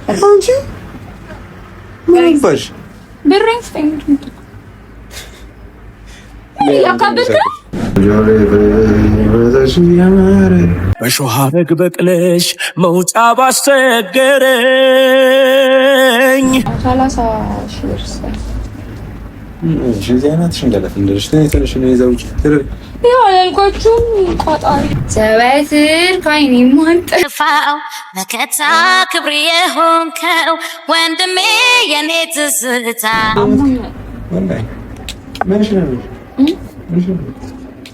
አንቺ ምን ባሽ ብሬንስ ፈንድ ያካበከ በሾህ አረግ በቅለሽ መውጫ ባስቸገረኝ 30 ሺህ ብር ጀዛናትሽ እንደለሽ ተነሽ ነው ይዘውጭ ያው ያልኳችሁም ቆጣሪ ዘወትር ካይኒ ማንጠፋው መከታ ክብር የሆንከው ወንድሜ የኔ ትዝታ ወንዳይ ምንሽ ነው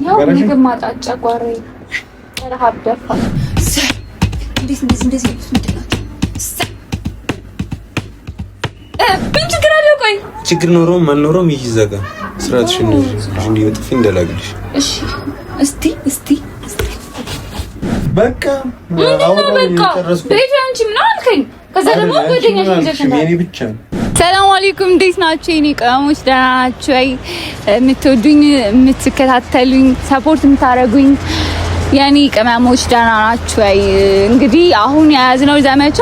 ያው ምግብ ማጣት ጨጓሬ ረሃብ ደፋ እንደዚህ ችግር አለው። ቆይ ችግር ኖሮም አልኖሮም ይዘጋ ስራትሽን እንዲህ ወጥፊ እንደላግልሽ። እሺ እስቲ በቃ አሁን ጨረስኩ። ቤት አንቺ ምን አልከኝ? ከዛ ደግሞ ወደኛሽ እንጀሽና የኔ ብቻ ሰላም አለይኩም፣ እንዴት ናችሁ? የኔ ቀሞች ደህና ናችሁ? የምትወዱኝ የምትከታተሉኝ ሰፖርት የምታደርጉኝ የኔ ቅመሞች ደህና ናችሁ? እንግዲህ አሁን የያዝነው ዘመቻ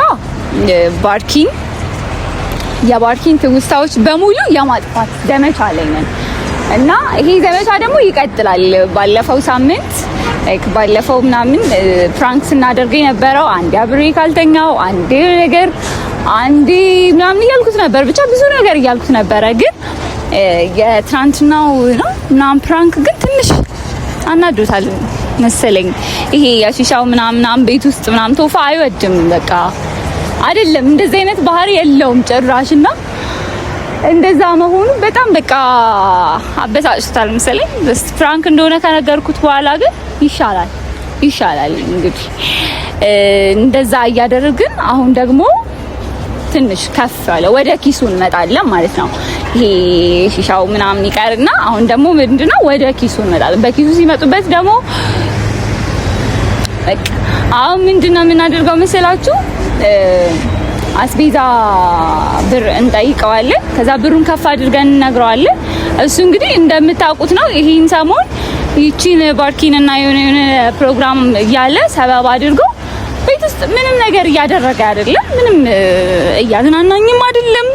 የባርኪን ትውስታዎች በሙሉ የማጥፋት ዘመቻ ላይ ነን እና ይሄ ዘመቻ ደግሞ ይቀጥላል። ባለፈው ሳምንት ባለፈው ምናምን ፕራንክ ስናደርግ የነበረው አንዴ አብሬ ካልተኛው አንዴ ነገር አንዴ ምናምን እያልኩት ነበር፣ ብቻ ብዙ ነገር እያልኩት ነበረ። ግን የትናንትናው ነው ምናምን ፕራንክ ግን ትንሽ አናዶታል መሰለኝ። ይሄ ያሺሻው ምናምን ቤት ውስጥ ምናምን ቶፋ አይወድም። በቃ አይደለም እንደዚህ አይነት ባህሪ የለውም ጭራሽና እንደዛ መሆኑ በጣም በቃ አበሳጭቷል መሰለኝ። በስ ፕራንክ እንደሆነ ከነገርኩት በኋላ ግን ይሻላል እንግዲህ እንደዛ እያደረግን አሁን ደግሞ ትንሽ ከፍ ያለ ወደ ኪሱ እንመጣለን ማለት ነው። ይሄ ሺሻው ምናምን ይቀርና አሁን ደግሞ ምንድነው ወደ ኪሱ እንመጣለን። በኪሱ ሲመጡበት ደግሞ በቃ አሁን ምንድነው የምናደርገው መሰላችሁ? አስቤዛ ብር እንጠይቀዋለን። ከዛ ብሩን ከፍ አድርገን እንነግረዋለን። እሱ እንግዲህ እንደምታውቁት ነው ይሄን ሰሞን ይቺን ባርኪንና የሆነ ፕሮግራም እያለ ሰበብ አድርጎ ቤት ውስጥ ምንም ነገር እያደረገ አይደለም። ምንም እያዝናናኝም አይደለም፣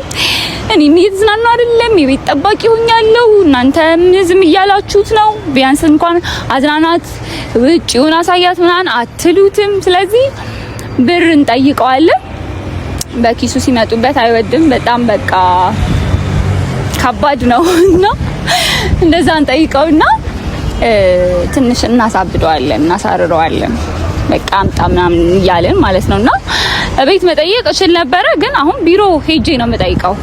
እኔም እየተዝናናሁ አይደለም። የቤት ጠባቂ ሆኛለሁ፣ እናንተም ዝም እያላችሁት ነው። ቢያንስ እንኳን አዝናናት ውጪውን አሳያት ምናምን አትሉትም። ስለዚህ ብር እንጠይቀዋለን። በኪሱ ሲመጡበት አይወድም በጣም በቃ ከባድ ነው እና እንደዛ እንጠይቀውና ትንሽ እናሳብደዋለን፣ እናሳርረዋለን። በቃ አምጣ ምናምን እያለን ማለት ነውና እቤት መጠየቅ እችል ነበረ፣ ግን አሁን ቢሮ ሄጄ ነው የምጠይቀው።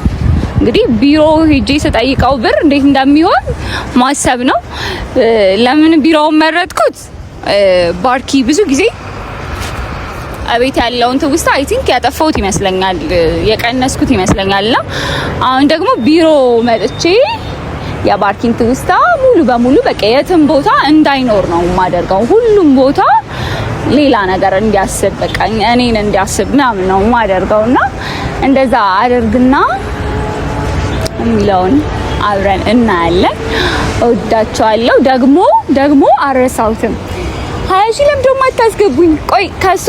እንግዲህ ቢሮ ሄጄ ስጠይቀው ብር እንዴት እንደሚሆን ማሰብ ነው። ለምን ቢሮውን መረጥኩት? ባርኪ ብዙ ጊዜ አቤት ያለውን ትውስታ አይ ቲንክ ያጠፋሁት ይመስለኛል፣ የቀነስኩት ይመስለኛልና አሁን ደግሞ ቢሮ መጥቼ የባርኪን ትውስታ ሙሉ በሙሉ በቃ የትም ቦታ እንዳይኖር ነው የማደርገው። ሁሉም ቦታ ሌላ ነገር እንዲያስብ በቃ እኔን እንዲያስብ ምናምን ነው የማደርገውና እንደዛ አደርግና የሚለውን አብረን እናያለን። እወዳቸዋለሁ። ደግሞ አረሳውትም 20 ሺህ ለምን ደግሞ አታስገቡኝ? ቆይ ከሱ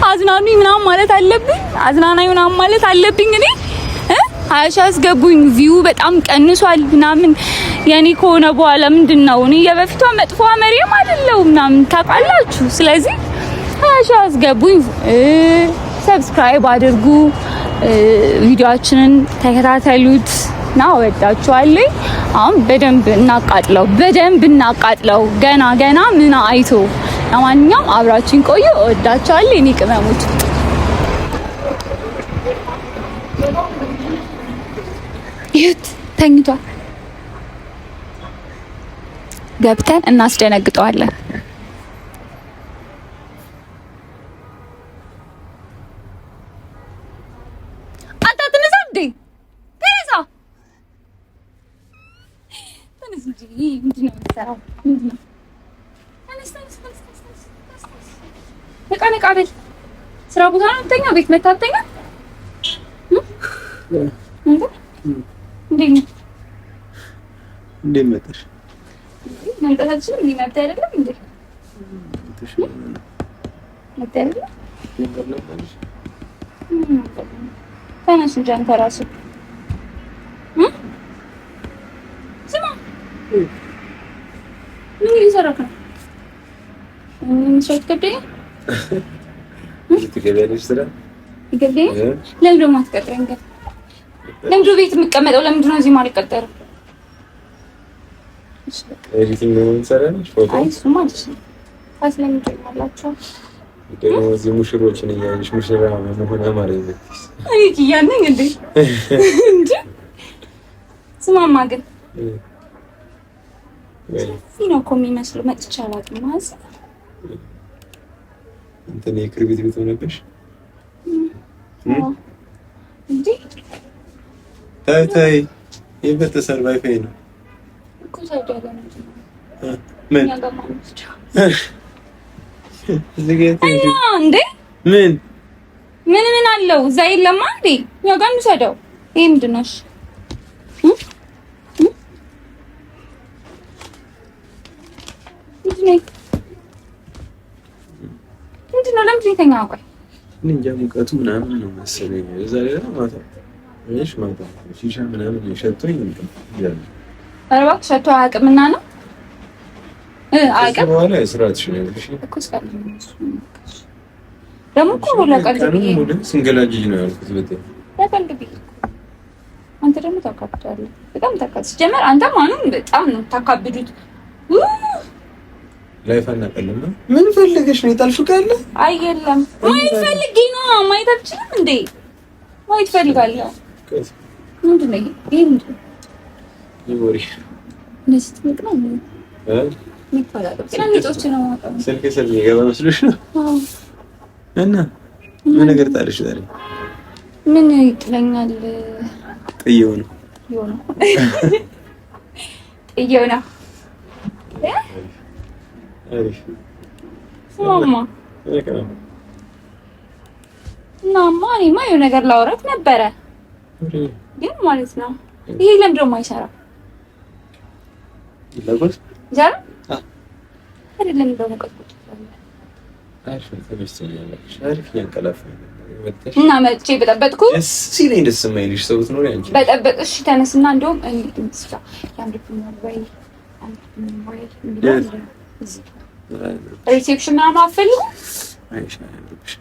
አዝናኑኝ ምናምን ማለት አለብኝ፣ አዝናናኝ ምናምን ማለት አለብኝ እኔ 20 ሺህ አስገቡኝ። ቪው በጣም ቀንሷል ምናምን የኔ ከሆነ በኋላ ምንድነው እኔ የበፊቷ መጥፎ መሪም አይደለም ምናምን ታውቃላችሁ። ስለዚህ 20 ሺህ አስገቡኝ፣ ሰብስክራይብ አድርጉ፣ ቪዲዮአችንን ተከታተሉት እና ወዳችኋለሁ። አሁን በደንብ እናቃጥለው ገና ምን አይቶ። ለማንኛውም አብራችሁን ቆዩ። ወዳችኋለሁ የኔ ቅመሞች። ይሁት ተኝቷል። ገብተን እናስደነግጠዋለን። አንተ ትነሳ እንዴ? ተነሳ። ምንድነው የምትሰራው? ምንድነው? ተነስ። ነቃ በል። ስራ ቦታ ነው የምተኛው? ቤት መታ አትተኛ? እንዴት መጣሽ? መምጣታችን መብት አይደለም እንዴ? መብት አይደለም? ተነስ እንጂ አንተ እራስህ ስማ፣ ምን እየሰራህ ነው? ምን ሰው ትቀበይ? ትገቢያለሽ ስራ ይገበይ? ለምን ደግሞ አትቀጥረኝ? ለምንድን ነው ቤት የምትቀመጠው? ለምንድን ነው እዚህ የማልቀጠረው? ኤዲቲንግ ነው የምትሰራለሽ? ፎቶ? አይ እሱማ አይደለም። ታስለምጂኛላችሁ። ደግሞ እዚህ ሙሽሮችን እያየሽ ሙሽራ መሆን አማረኝ። አይ ይያነኝ እንዴ? እንዴ ስማማ ግን ሰፊ ነው እኮ የሚመስለው። መጥቼ አላውቅም። ማዝ እንትን የክርቢት ቤት ሆነብሽ እንዴ? ታይ የበተሰር ዋይፋይ ነው እኮ ሳይዳለ ነው። ምን እዚህ ጋር እንዴ? ምን አለው እዛ? የለማ እንዴ? ያው ጋር እንሰደው። ይሄ ምንድን ነው? ምንድን ነው? ለምንድን ነው የተኛው? ቆይ እንጃ ሙቀቱ ምናምን ነው መሰለኝ። እዛ ላይ ማታ ሺሻ ምናምን ሸቶኝ ይላል። ኧረ እባክህ ሸቶ አያውቅምና ነው አያውቅም። በኋላ የስራት ነው እኮ ደግሞ እኮ ለቀልድ ብዬሽ ስንገላጅ ነው ያልኩት። ለቀልድ ብዬሽ አንተ ደግሞ ታካብዳለህ። በጣም ታካብድ። ሲጀመር አንተ ማንም በጣም ነው ታካብዱት። ላይፍ አናቀልም። ምን ፈልገሽ ነው የጣልሽው? ካለ አይ የለም ማየት ፈልጌ ነው። ማየት አልችልም እንዴ? ማየት ፈልጋለሁ። ምንድን ነው ይሄ? ምንድን ነው ይወሪ ነስት ነው ይባላል። ትናንቶች ነው ማለት ስልክ የገባ መስሎሽ ነው? አዎ። እና ምን ነገር ጣልሽ ዛሬ? ምን ይጥለኛል? ጥየው ነው ጥየው ነው። አሪፍ ማማ ናማ እኔማ የሆነ ነገር ላወራክ ነበረ ግን ማለት ነው። ይሄ ለምንድን ነው የማይሰራው? ይላጎስ ዛሬ አይደለም እንደው መቀጥቀጥ አሪፍ ተበስተኛለሽ። አሪፍ ያንቀላፍ እና መጥቼ በጠበጥኩ ሲለኝ ደስ የማይልሽ ሰው ብትኖሪ አንቺ በጠበጥ። እሺ ተነስና እንደውም እኔ እንስራ ያንዱኝ ወይ ሪሴፕሽን ምናምን አፈልጉ። አይሻ ያለብሽ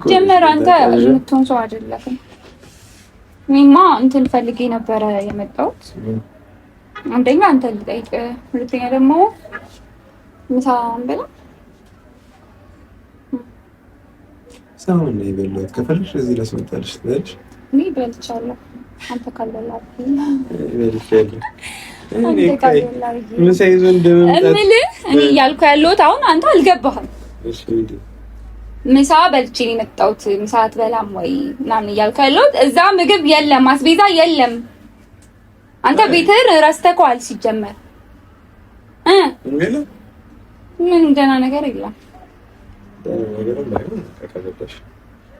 ጀመር። አንተ የምትሆን ሰው አይደለህም። እኔማ እንትን ፈልጌ ነበረ የመጣሁት። አንደኛ አንተ ልጠይቅ፣ ሁለተኛ ደግሞ ምሳ እንበላ። ሳውን ነው የበላሁት። ከፈለሽ እዚህ ላስመጣልሽ ትላለሽ። እኔ በልቻለሁ። አንተ ካልበላህ በልቻለሁ። ምሳ ይዞ እንደመምጣት እኔ እያልኩ ያለሁት አሁን አንተ አልገባህም። እሺ ምሳ በልቼ ነው የመጣሁት። ምሳ አትበላም ወይ ምናምን እያልኩ ያለሁት። እዛ ምግብ የለም፣ አስቤዛ የለም። አንተ ቤትህን ረስተኸዋል ሲጀመር። ምን ደህና ነገር የለም።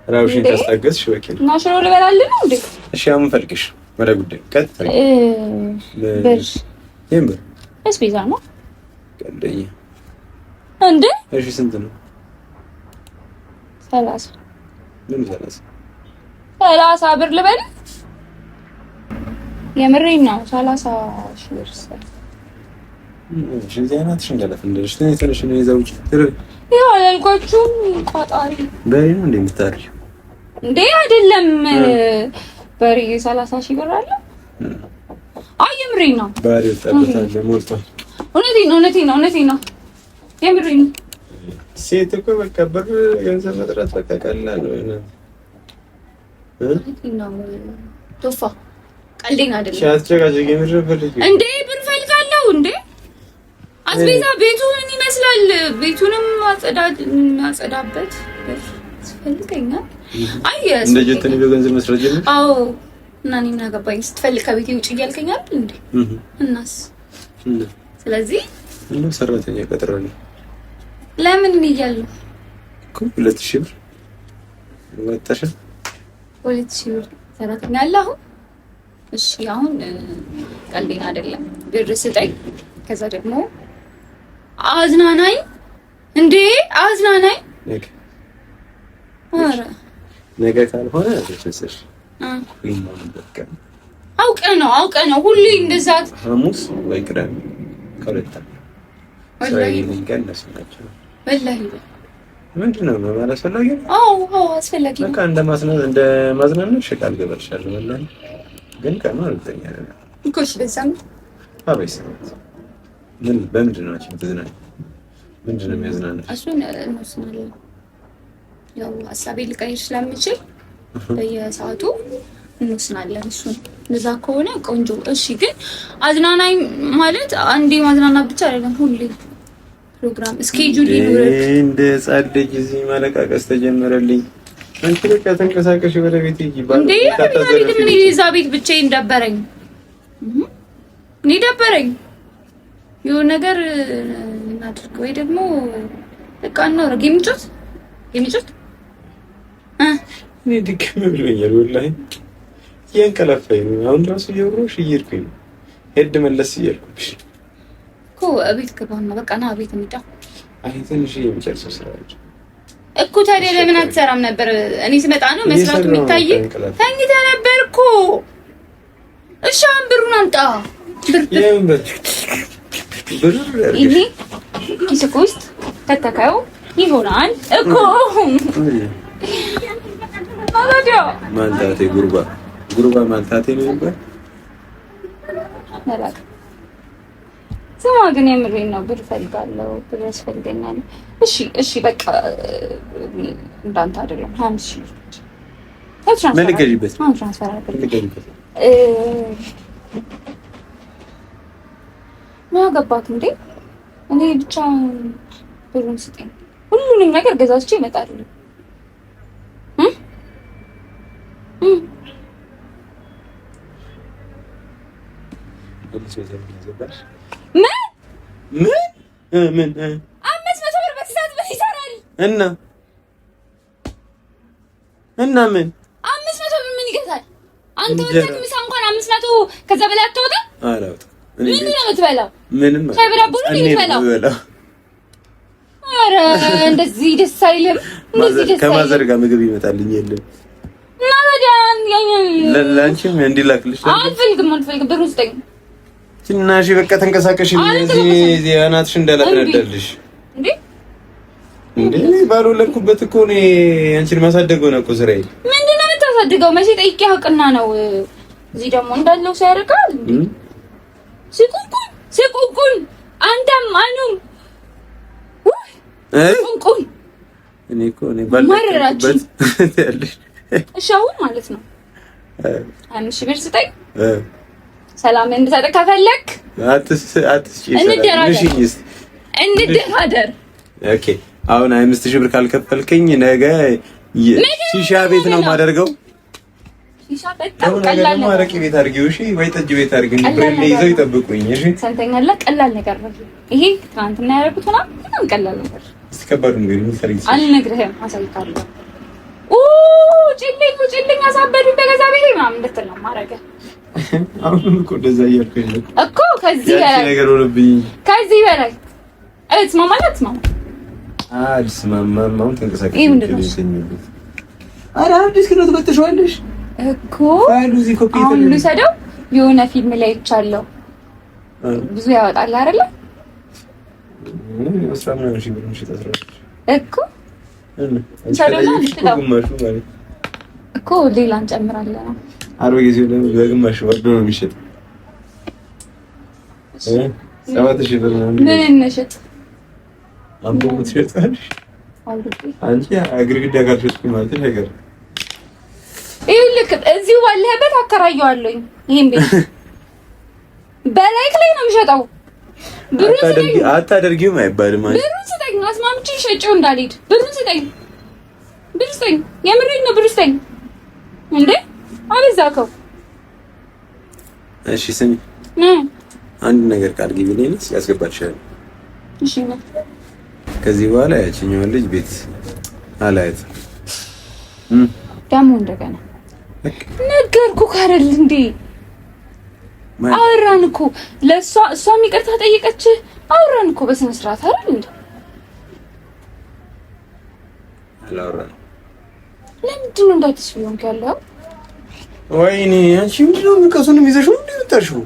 ራውሽን ታስታገስሽ በቂ ነው። እና ሽሮ ልበላልህ ነው እንዴ? እሺ አሁን ፈልግሽ ወደ ጉዳይ ቀጥ ብር የምር አስቤዛ ነው ቀልደኛ እንዴ? እሺ ስንት ነው? 30 ምን 30 ብር ልበል? የምሬን ነው። 30 ሺህ ብር እሺ ዛናትሽ እንደለፍ እንደሽ ትንሽ ነው ይዘውጭ ይኸው አላልኳችሁም? ቋጣሪ በሬ ነው እንደምታሪው እንዴ? አይደለም በሬ 30 ሺህ ብር አለ። አይ የምሬን ነው። በሬ ተጠብታለ ሞልቷል። እውነቴን ነው። የምሬን ነው። ሴት እኮ በቃ ብር ገንዘብ መጥራት በቃ ቀላል ነው። ቶፋ ቀልዴን አይደለም። ሲያስጨቃጨቅ የምትፈልጊ እንዴ? ብር ፈልጋለሁ እንዴ? አስቤዛ ቤቱ ምን ይመስላል? ቤቱንም ማጸዳበት ፈልገኛል። አይ እንደ ጀተኒ በገንዘብ መስራት ጀምር። አዎ እና እኔ ምን አገባኝ? ስትፈልግ ከቤቴ ውጭ እያልከኝ አይደል እንዴ? እናስ ስለዚህ እንደው ሰራተኛ ቀጥራለሁ። ለምን እያለሁ እኮ 2000 ብር ወጣሽ። 2000 ብር ሰራተኛ አለ አሁን። እሺ አሁን ቀልዴን አይደለም። ብር ስጠኝ፣ ከዛ ደግሞ አዝናናኝ እንዴ አዝናናኝ። ነገ ካልሆነ ተሰሽ አውቀ ነው ሁሌ እንደዛ ሐሙስ ወይ ቅዳሜ ከሁለት ወላሂ ምንድን ነው ማለት አስፈላጊ? አዎ አስፈላጊ ነው። በቃ እንደ ማዝናናት ቃል ገባልሻለሁ። ወላሂ ግን ቀኑ አልተኛ ነው እኮ እሺ። በዛም አበይስ ምን በምንድን ነው አንቺ የምትዝናኝ? ምንድን ነው የሚያዝናናሽ? እሱን እንወስናለን። ያው ሀሳቤ ልቀይር ስለምችል በየሰዓቱ እንወስናለን። እሱን እንደዛ ከሆነ ቆንጆ። እሺ ግን አዝናናኝ ማለት አንዴ ማዝናናት ብቻ አይደለም፣ ሁሌ ፕሮግራም ስኬጁል ይኖርክ። እንደ ጻድቅ እዚህ ማለቃቀስ ተጀመረልኝ። አንቺ በቃ ተንቀሳቀሽ ወደ ቤት ሂጂ። እንዴ ምን እዛ ቤት ብቻዬን ደበረኝ። እኔ ደበረኝ። የሆነ ነገር እናድርግ ወይ ደግሞ በቃ ነው ረጊምጮት እኔ ድክም ብሎኛል ወላሂ። ያንቀላፋኝ ነው አሁን ራሱ እየወሮሽ እየሄድኩኝ ነው። ሄድ መለስ እያልኩሽ እኮ እቤት ገባና በቃ ና ቤት እንሂድ። አይ ትንሽ የምጨርሰው ስራ አለ እኮ። ታዲያ ለምን አትሰራም ነበር? እኔ ስመጣ ነው መስራቱ የሚታይ። ተኝተህ ነበር እኮ። እሺ አሁን ብሩን አምጣ። ብር ይሄ ኪስህ ውስጥ ተተካው ይሆናል እኮ። ማንታቴ ጉርባ ማንታቴ ነው ይባል። ስማ ግን የምሬን ነው። ብር ፈልጋለሁ፣ ብር ያስፈልገኛል። እሺ በቃ እንዳንተ አይደለም። 50 ሺህ ምን ልገዢበት? ትራንስፈር ልገዢበት ምን አገባት እንዴ? እኔ ብቻ ብሩን ስጠኝ፣ ሁሉንም ነገር ገዛዝቼ እመጣለሁ። ምን 500 ብር በሰዓት ምን ይሰራል? እና ምን 500 ብር ምን ይገዛል? አንተ ወጣት ምሳ እንኳን 500 ከዛ በላይ አትወጣ። አላውጣም። ምን ነው የምትበላው? ምንም ሻይብራቡ ነው የምትበላው? ኧረ እንደዚህ ደስ አይልም። እንደዚህ ደስ ከማዘር ጋር ምግብ ይመጣልኝ የለም እና ታዲያ ለአንቺም እንዲላክልሽ አልፈልግም። ብሩን ስጠኝ። ትናሽ በቃ ተንቀሳቀሽ። እዚህ አናትሽ እንዳላፈነዳልሽ እንዴ ባልወለድኩበት እኮ ነው። አንቺን ማሳደግ ሆነ እኮ ስራዬ። ምንድን ነው የምታሳድገው? መቼ ጠይቄ አውቅና ነው። እዚህ ደግሞ እንዳለው ሳያርቃል ሲቁንቁን አንተም አኑም ሲቁንቁን እኔ እኮ ባልወለድኩበት ያለሽ እሺ አሁን ማለት ነው 5 ብር ስጠኝ። ሰላም እንድሰጥ ከፈለክ እንደራደር። ኦኬ አሁን 5000 ብር ካልከፈልከኝ ነገ ሺሻ ቤት ነው የማደርገው። ሺሻ በጣም ቀላል ነው። አረቂ ቤት አድርጊው እሺ፣ ወይ ጠጅ ቤት አድርጊው። ብሬን ይዘው ይጠብቁኝ እሺ። ሰንተኛለ ቀላል ነገር ነው ይሄ። ትናንትና ያደረኩት ሆና በጣም ቀላል ነገር። እስከባዱ ነገር ምን ሰሪ አልነግርህም፣ አሳይካለሁ። ጭልኝ አሳበዱ በገዛ ቤቴ ምናምን እንድትል ነው ማረገ። አሁን እኮ እንደዛ እያልኩኝ ነው እኮ። ከዚህ በላይ ነገር ሆነብኝ። ከዚህ በላይ አትስማማም። አልስማማም። ተንቀሳቀሽ ኧረ አዲስ ክኖት በተሽዋለሽ እኮ ፋይሉ ኮፒ አሁን ልሰደው። የሆነ ፊልም ላይ ይቻለው ብዙ ያወጣል አይደለ? እኮ እኮ ሌላ እንጨምራለን። አርባ ጊዜ በግማሽ ወርዶ ነው የሚሸጥ። 7000 ብር ነው። ምን እንሸጥ? አምቦ ትሸጣለሽ አንቺ? ግድግዳ ጋር ሸጥኩኝ ማለት ነገር ይልክ እዚሁ ባለህበት አከራየዋለሁኝ። ይሄን ቤት በላይክ ላይ ነው የምሸጠው። አታደርጊውም አይባልም። ብሩን ስጠኝ። አስማምጪ ሸጪው እንዳልሄድ ብሩን ስጠኝ። ብር ስጠኝ። የምሬን ነው። ብር ስጠኝ እንዴ አበዛከው። እሺ ስሚ፣ አንድ ነገር ቃል ግቢልኝ ያስገባልሻለሁ። እሺ ነው። ከዚህ በኋላ ያቺኛውን ልጅ ቤት አላያትም። ደግሞ እንደገና ነገርኩህ አይደል እንዴ? አወራን እኮ ለእሷ ይቅርታ ጠየቀች። አውራን እኮ በስነ ስርዓት አይደል እንዴ? አላወራን። ለምንድን ነው እንዳትስቢውን ያለው? ወይኔ አንቺ ምንድን ነው ሙቀቱንም ይዘሽ ነው እንዴ የምታርሺው?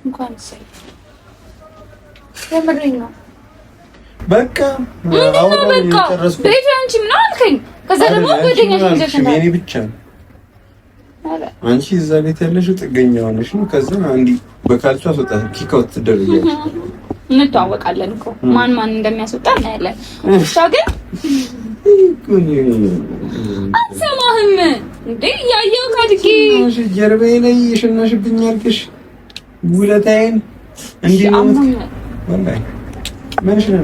እንኳን ሰይ የምሬን ነው። በቃ አውራን ጨረስኩ። ቤት አንቺ ምን አልከኝ? ከዛ ደግሞ ጓደኛሽ ይዘሽ ነው የኔ ብቻ ነው። አንቺ እዛ ቤት ያለሽው ጥገኛ ሆነሽ ነው። ከዛ አንዲ በካልቾ አስወጣት ኪካውት ትደረጊያለሽ። እንተዋወቃለን እኮ ማን እንደሚያስወጣ እናያለን። ብቻ ግን አትሰማህም እንዴ? ያየው ካድቂ ጀርባዬ ላይ የሸናሽብኝ አልክሽ ውለታዬን እንዴ ነው ወንዳይ ምንሽ ነው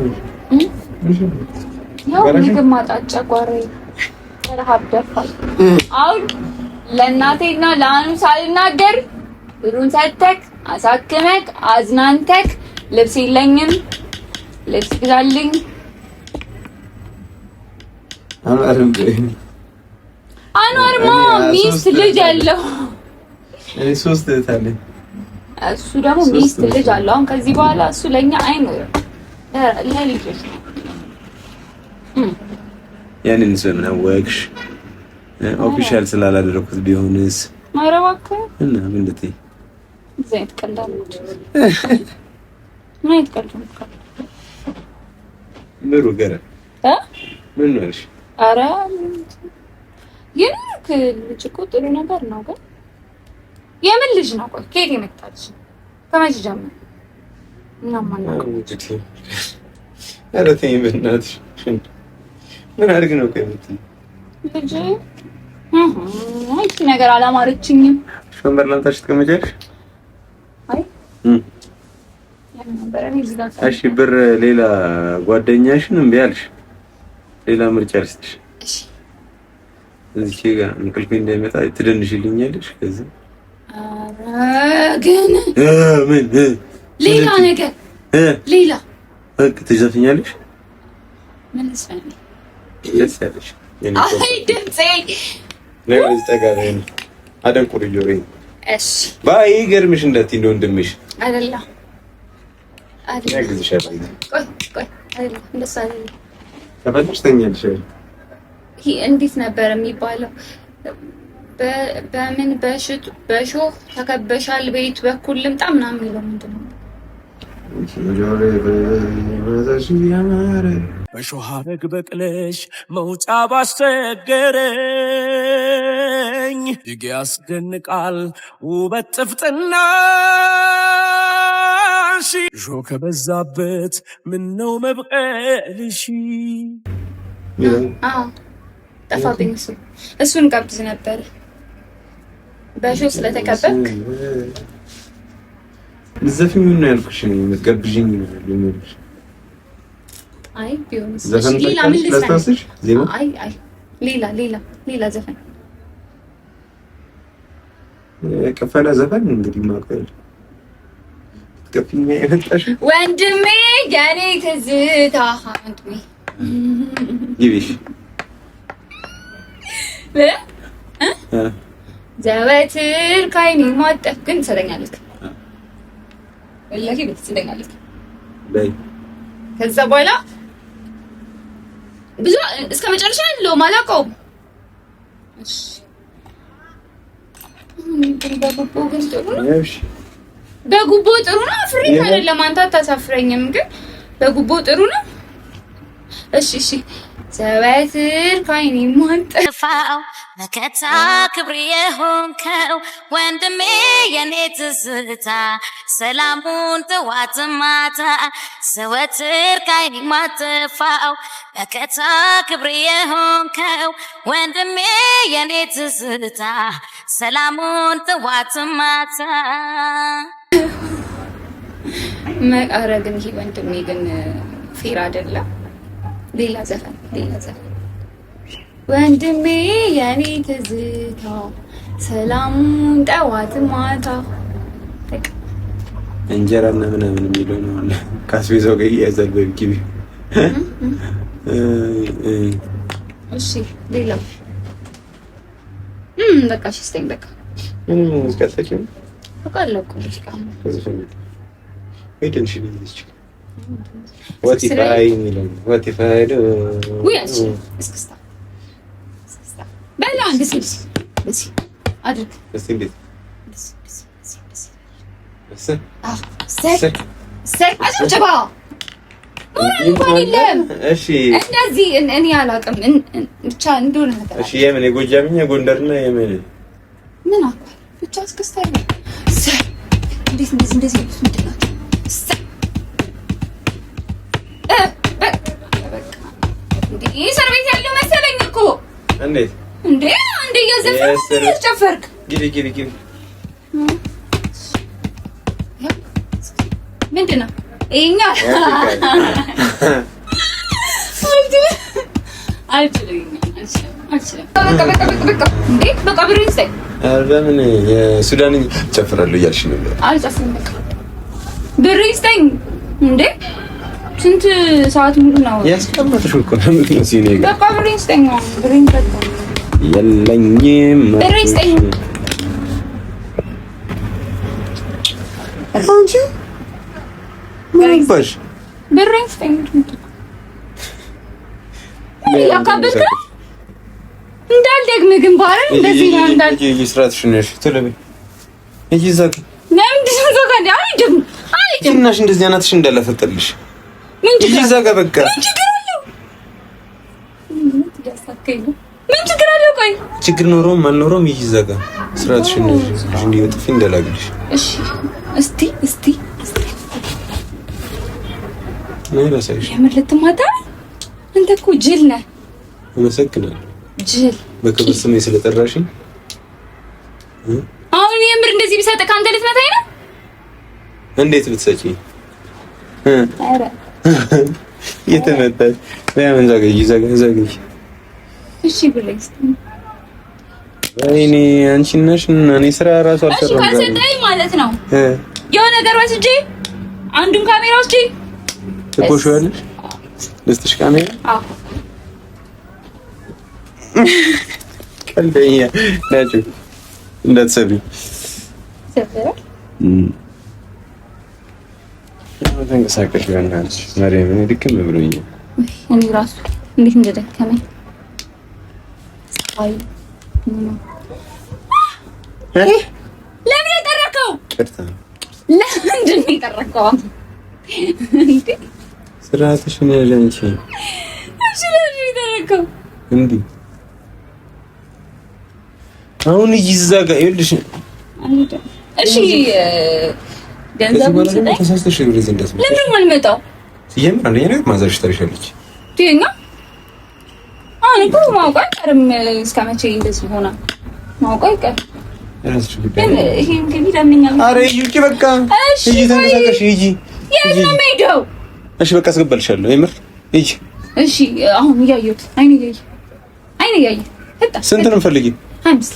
ያው ምግብ ማጣት ጨጓራዬ ረሃብ ደፋል። አሁን ለእናቴና ለአኑ ሳልናገር ብሩን ሰጥተክ አሳክመክ አዝናንተክ ልብስ የለኝም ልብስ ግዛልኝ አኗርማ ሚስት ልጅ ያለው እኔ ሶስት እህት አለኝ። እሱ ደግሞ ሚስት ልጅ አለው። አሁን ከዚህ በኋላ እሱ ለኛ አይኖርም ለልጆች ነው። ያንን ስም ነው ወግሽ ኦፊሻል ስላላደረኩት ቢሆንስ ማረባከ እና ምን ልትይ ዘይት ቀላሉት ምን ይተቀልኩ ምሩ ገረ ምን ነሽ? አረ ልጅ እኮ ጥሩ ነገር ነው። ግን የምን ልጅ ነው? ቆይ ከየት የመጣች ከመቼ ጀምሮ እናማ ነው? አረ ተይኝ በእናትሽ። ምን አድርግ ነው ከየምትይ ልጅ እቺ ነገር አላማረችኝም። ሸምበር ላምጣሽ ትቀመጫለሽ? አይ እሺ ብር ሌላ ጓደኛሽን እምቢ አልሽ? ሌላ ምርጫ ልስጥሽ። እሺ እዚህ ጋር እንቅልፌ እንዳይመጣ ትደንሽልኛለሽ። ከዛ ግን ምን ሌላ ነገር ሌላ በቃ ትዘፍኛለሽ? ምን ልስፈኝ? ደስ ያለሽ አይ ድምጼ ለዚህ ተጋራይ ነው አደንቁር ጆሮዬ። እሺ ባይ ገርምሽ እንደዚህ እንደወንድምሽ አይደለ ያግዝሻል። ቆይ አይደለ እንደዛ አይደለ ተፈልሽ ተኛልሽ። ይሄ እንዴት ነበር የሚባለው? በምን በሾህ ተከበሻል ቤት በኩል ልምጣ ምናምን የሚለው ምንድን ነው? በሾህ ሐረግ በቅለሽ መውጫ ባስቸገረኝ እጅግ ያስደንቃል ውበት ጥፍጥናሽ እሾህ ከበዛበት ምነው መብቀልሽ። ጠፋብኝ። እሱን ቀብዝ ነበር በሾህ ስለተከበብክ ዘፈን ምን ነው ያልኩሽ? የምትገብዥኝ ነው ልምልሽ። አይ ቢሆንስ ሌላ ምን ልስታስሽ? ዜማ አይ ሌላ ዘፈን ከፈለ ዘፈን እንግዲህ ማቀል ትከፍኛ የመጣሽ ወንድሜ የኔ ትዝታ ወንድሜ ይብሽ ዘወትር ካይኒ ማጠፍ ግን ትሰጠኛለህ ወላሂ ብትሰጠኛለህ በይ ከዛ በኋላ ብዙ እስከ መጨረሻ ያለው ማላውቀውም። እሺ በጉቦ ጥሩ ነው። አፍሪካ አይደለም አንተ አታሳፍረኝም፣ ግን በጉቦ ጥሩ ነው። እሺ ዘወትር ካይኒ ማጠፋው መከታ ክብሬ የሆንከው ወንድሜ የኔ ትዝታ ሰላሙን ጥዋት ማታ ዘወትር ካይኒ ማጠፋው መከታ ክብሬ የሆንከው ወንድሜ የኔ ትዝታ ሰላሙን ጥዋት ማታ። ኧረ ግን ይሄ ወንድሜ ግን ፌር አይደለም። ሌላ ዘፈን ወንድሜ የኔ ትዝታ ሰላሙን ጠዋት ማታ እንጀራና ምናምን የሚለው ነው አለ ካስቤዛው ጋር እያያዛል በግቢ። እሺ ሌላ በቃ ሽስተኝ በቃ ሙዚቃ ተኪም አቃለኩ ሙዚቃ ከዘፈን ወይ ደንሽ ልጅ ወቲፋይ የሚለው ወቲፋይ ወያች እስክስታ በላ እንግዲህ እዚህ አድርግ እስቲ እንዴት እሺ እንደዚህ እኔ አላውቅም ብቻ እንደሆነ ነገር እሺ የምን የጎጃምኛ ጎንደርና የምን ምን አውቃለሁ ብቻ እስክስታ እንዴት እንደዚህ ምንድን ነው ይሄ ሰርቤት ያለው መሰለኝ እኮ እንዴት እንዴ ያዘፈርክ ግቢ ምንድን ነው ይሄኛ በቃ ብሬን ስጠኝ። ለምን የሱዳን ጨፍራለሁ እያልሽ ነበር? አልጨፍርም። በቃ ብሬን ስጠኝ። እንዴ ስንት ሰዓት ሙሉ ነው ያስቀመጥሽው እኮ ነው ሲኔ ጋር። በቃ ብሬን ስጠኝ። ብሬን በቃ የለኝም። ብሬን ስጠኝ። አንቺ ምን ባሽ ብሬን ስጠኝ። ያካበድከ እንዳልደግም ግንባር እንደዚህ ነው እንዳል ይስራትሽ ነሽ ተለበ እይዛት ለምንድን ነው ዘጋኝ? አይደም እናሽ እንደዚህ አናትሽ እንዳላፈጠልሽ ምን ይዛጋ በቃ ምን ችግር አለው? ቆይ ችግር ኖሮም አልኖሮም ይዛጋ ስራትሽ ነሽ እንዴ ወጥፊ እንዳላግልሽ። እሺ እስቲ ነይ ራስሽ የምር ልትማታ አንተ እኮ ጅል ነህ። አመሰግናለሁ። ጅል በክብር ስሜ ስለጠራሽኝ። አሁን የምር እንደዚህ ቢሰጥ ካንተ ልትመታኝ ነው? እንዴት ልትሰጪኝ? አረ የተመታሽ ለምን ዘገይ? እሺ ብለኝ ወይኔ አንቺ ነሽ እና እኔ ስራ ራሱ አልሰራሁም። እሺ ካልሰጠኝ ማለት ነው የሆነ ነገር ወስጄ አንዱን ካሜራ ወስጄ ትቆሽዋለሽ። ልስጥሽ ካሜራ? አዎ ቀልደኛ ናችሁ እንዳትሰቢ። ሰፈራ ተንቀሳቀሽ በእናትሽ ማርያም፣ እኔ ድክም ብሎኛል። እኔ ራሱ እንዴት እንደደከመኝ አይ ለምን የጠረከው? ቅርታ ለምንድን ነው የጠረከው? ስርዓትሽን ያዥ አንቺ። እሺ ለምን የጠረከው? እንዴ አሁን ይዛጋ ይልሽ። እሺ ገንዘብ ተሳስተሽ ብሬዝ እንደዚህ ለምን ማልመጣው? ሲጀምር አንደኛ ነገር ማዘርሽ ታሪሻለች። ትይኛ አሁን እኮ ማውቀው አይቀርም። እስከ መቼ እንደዚህ ሆነ? ማውቀው አይቀርም። እራስሽ ጉዳይ ይሄ እንግዲህ ለምኛል። አረ ይጂ በቃ ይጂ ተንቀሳቀሽ ይጂ። የት ነው የምሄደው? እሺ በቃ አስገባልሻለሁ። የምር ይጂ። እሺ አሁን እያየሁት አይኔ እያየ ስንት ነው የምፈልጊው? 5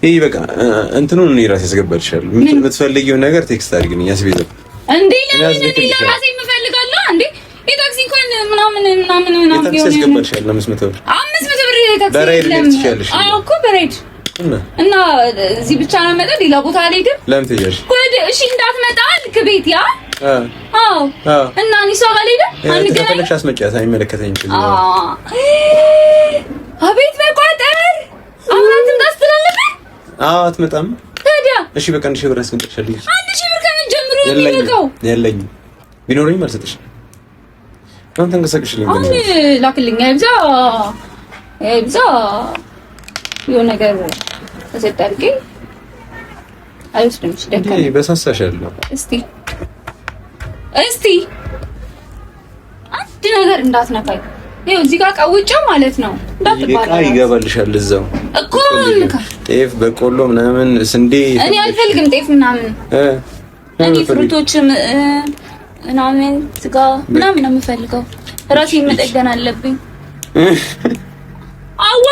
ይሄ በቃ እንትኑን እኔ ራሴ አስገባልሻለሁ። የምትፈልጊውን ነገር ቴክስት አድርጊልኝ። ያስቤዛ እንዴ ለምን እኔ ለራሴ የምፈልጋለሁ? እንዴ የታክሲ እንኳን ምናምን የታክሲ አስገባልሻለሁ። 500 ብር 500 ብር የታክሲ በራይድ ልክ ትችያለሽ። አዎ እኮ በራይድ እና እዚህ ብቻ ነው መጣ፣ ሌላ ቦታ አልሄድም። ለምን ትያለሽ? እሺ እንዳትመጣ አልክ ቤት ያ አዎ እና እኔ ሰው ጋር ልሄድ አንገናኝ። ከፈለግሽ አስመጪያት፣ አይመለከተኝም። አቤት መቋጠር አብራትም ታስተላልፈ። አዎ አትመጣም ታዲያ። እሺ በቃ 1000 ብር አስመጣልሻለሁ። 1000 ብር ከምን ጀምሮ ነው? የለኝም ቢኖረኝም አልሰጥሽም። አሁን ተንቀሳቀሽልኝ። አሁን ላክልኝ። ይብዛ የሆነ ነገር ተሰጣልኝ። አይወስድም። ደካኝ በሳሳሻለሁ። እስቲ አንድ ነገር እንዳትነካኝ። ይኸው እዚህ ጋር ቀውጬው ማለት ነው። እንዳትባላ ይገባልሻል። እዛው እኮ ልካ ጤፍ፣ በቆሎ ምናምን ስንዴ እኔ አልፈልግም። ጤፍ ምናምን እኔ ፍሩቶች ምናምን ስጋ ምናምን ነው የምፈልገው። ራሴን መጠገን አለብኝ። አዋ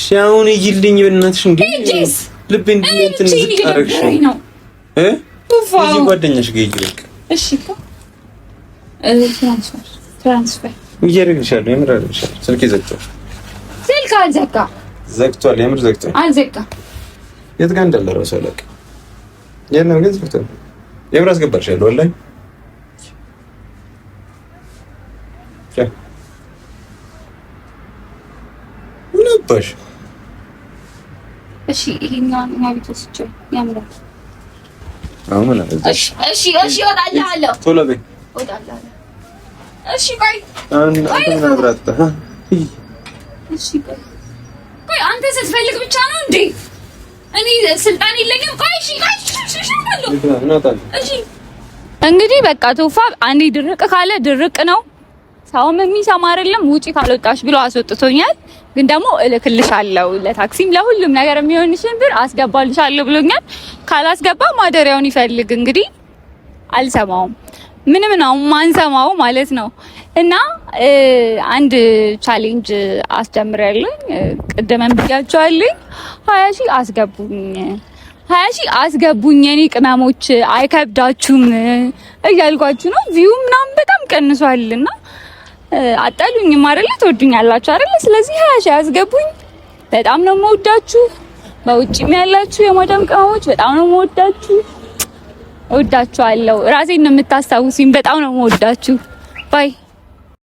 ሻውን ይልኝ በእናትሽ። እንዴ ልብ እንትን ዝቃረሽ ነው እዚህ ጓደኛሽ ጋር ይልክ። እሺ እኮ ትራንስፈር እያደረግሻለሁ። የምር አደረግሻለሁ። ስልክ ዘግቷል። ስልክ አልዘጋ ዘግቷል። የምር ዘግቷል። አልዘጋ። የት ጋር እንዳለ እራሱ አላውቅም። የለም ግን ዘግቷል። የምር አስገባልሻለሁ ወላሂ ነበር። እሺ ይሄኛው ቤት ወስጄ ያምራል። አሁን እሺ እወጣልሃለሁ። ቶሎ በይ እወጣልሃለሁ። እሺ ቆይ አንተ ነብራታ እሺ ቆይ አንተ ስትፈልግ ብቻ ነው እንዴ? እኔ ስልጣን የለኝም። ቆይ እሺ እሺ እንግዲህ በቃ ቶፋ አንዴ ድርቅ ካለ ድርቅ ነው። ሰውም የሚሰማ አይደለም። ውጪ ካልወጣሽ ብሎ አስወጥቶኛል። ግን ደግሞ እልክልሻለሁ ለታክሲም ለሁሉም ነገር የሚሆንሽን ብር አስገባልሻለሁ ብሎኛል። ካላስገባ ማደሪያውን ይፈልግ። እንግዲህ አልሰማውም። ምንም ነው ማንሰማው ማለት ነው። እና አንድ ቻሌንጅ አስጀምራለሁ። ቅድመን ብያቸዋለሁ። 20 ሺህ አስገቡኝ 20 ሺህ አስገቡኝ የኔ ቅመሞች አይከብዳችሁም እያልኳችሁ ነው። ቪው ምናምን በጣም ቀንሷልና አጣሉኝም አይደለ? ትወዱኛላችሁ አይደለ? ስለዚህ 20 ሺህ አስገቡኝ። በጣም ነው የምወዳችሁ። በውጭም ያላችሁ የማዳም ቅመሞች በጣም ነው የምወዳችሁ። እወዳችኋለሁ። ራሴን ነው የምታስታውሱኝ። በጣም ነው የምወዳችሁ። ባይ